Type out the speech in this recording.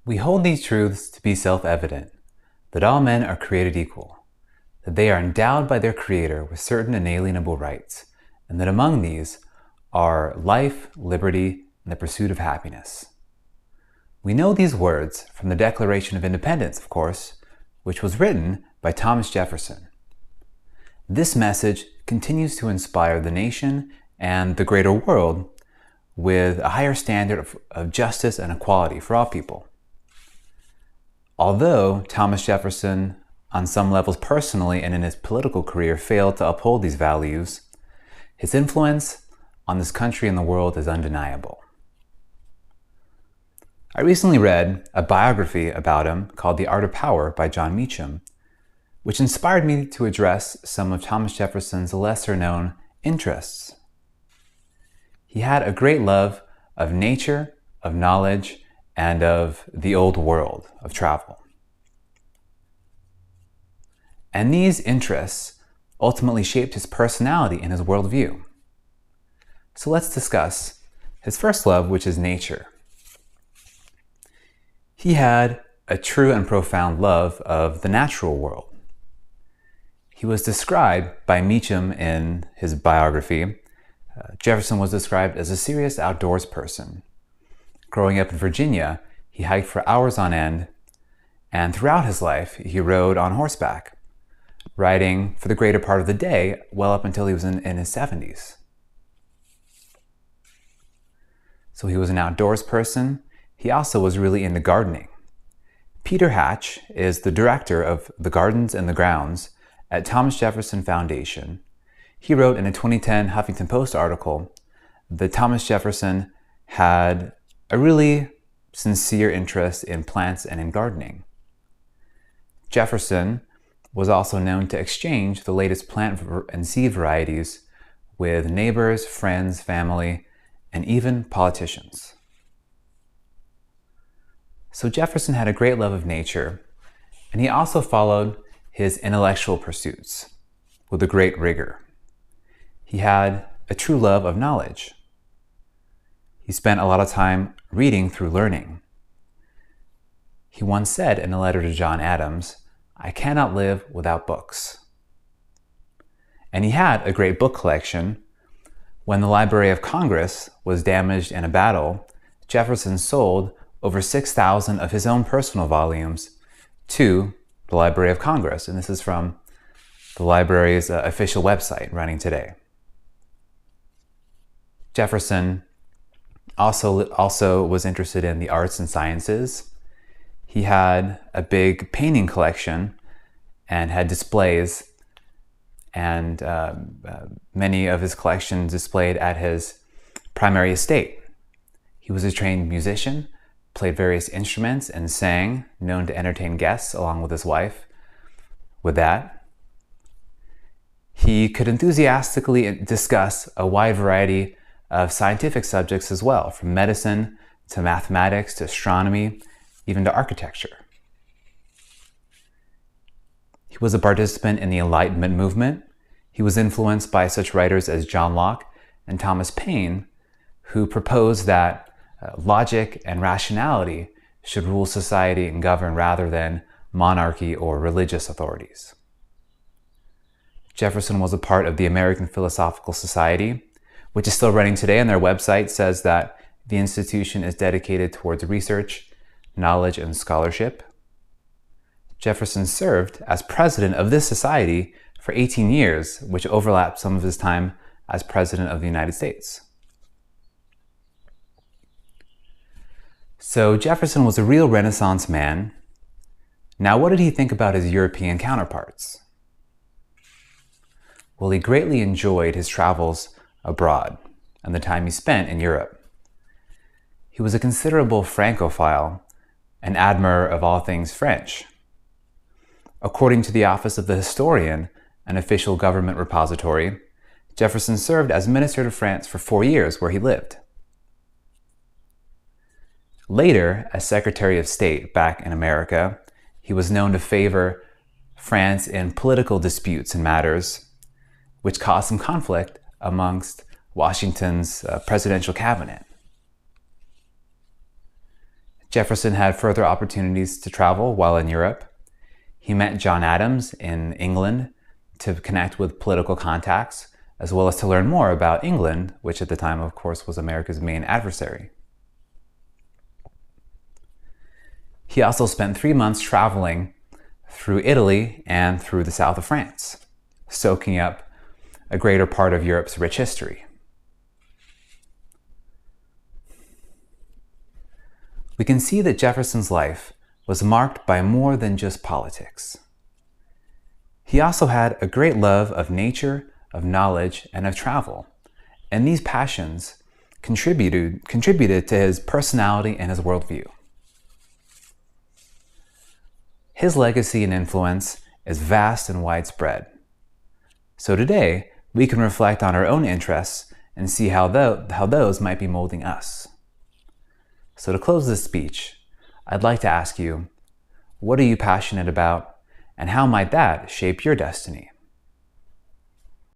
We hold these truths to be self-evident, that all men are created equal, that they are endowed by their Creator with certain inalienable rights, and that among these are life, liberty, and the pursuit of happiness. We know these words from the Declaration of Independence, of course, which was written by Thomas Jefferson. This message continues to inspire the nation and the greater world with a higher standard of justice and equality for all people. Although Thomas Jefferson, on some levels personally and in his political career, failed to uphold these values, his influence on this country and the world is undeniable. I recently read a biography about him called The Art of Power by John Meacham, which inspired me to address some of Thomas Jefferson's lesser-known interests. He had a great love of nature, of knowledge, and of the old world, of travel. And these interests ultimately shaped his personality and his worldview. So let's discuss his first love, which is nature. He had a true and profound love of the natural world. He was described by Meacham in his biography. Jefferson was described as a serious outdoors person. Growing up in Virginia, he hiked for hours on end, and throughout his life, he rode on horseback, riding for the greater part of the day, well up until he was in his 70s. So he was an outdoors person. He also was really into gardening. Peter Hatch is the director of the Gardens and the Grounds at Thomas Jefferson Foundation. He wrote in a 2010 Huffington Post article that Thomas Jefferson had a really sincere interest in plants and in gardening. Jefferson was also known to exchange the latest plant and seed varieties with neighbors, friends, family, and even politicians. So Jefferson had a great love of nature, and he also followed his intellectual pursuits with a great rigor. He had a true love of knowledge. He spent a lot of time reading through learning. He once said in a letter to John Adams, "I cannot live without books." And he had a great book collection. When the Library of Congress was damaged in a battle, Jefferson sold over 6,000 of his own personal volumes to the Library of Congress. And this is from the library's official website running today. Jefferson also was interested in the arts and sciences. He had a big painting collection and had displays, and many of his collections displayed at his primary estate. He was a trained musician, played various instruments, and sang, known to entertain guests along with his wife. With that, he could enthusiastically discuss a wide variety of scientific subjects as well, from medicine to mathematics to astronomy, even to architecture. He was a participant in the Enlightenment movement. He was influenced by such writers as John Locke and Thomas Paine, who proposed that logic and rationality should rule society and govern rather than monarchy or religious authorities. Jefferson was a part of the American Philosophical Society, which is still running today, and their website says that the institution is dedicated towards research, knowledge, and scholarship. Jefferson served as president of this society for 18 years, which overlapped some of his time as president of the United States. So Jefferson was a real Renaissance man. Now, what did he think about his European counterparts? Well, he greatly enjoyed his travels abroad and the time he spent in Europe. He was a considerable Francophile, an admirer of all things French. According to the Office of the Historian, an official government repository, Jefferson served as minister to France for 4 years, where he lived. Later, as Secretary of State back in America, he was known to favor France in political disputes and matters, which caused some conflict amongst Washington's presidential cabinet. Jefferson had further opportunities to travel while in Europe. He met John Adams in England to connect with political contacts, as well as to learn more about England, which at the time, of course, was America's main adversary. He also spent 3 months traveling through Italy and through the south of France, soaking up a greater part of Europe's rich history. We can see that Jefferson's life was marked by more than just politics. He also had a great love of nature, of knowledge, and of travel, and these passions contributed to his personality and his worldview. His legacy and influence is vast and widespread. So today, we can reflect on our own interests and see how those might be molding us. So to close this speech, I'd like to ask you, what are you passionate about, and how might that shape your destiny?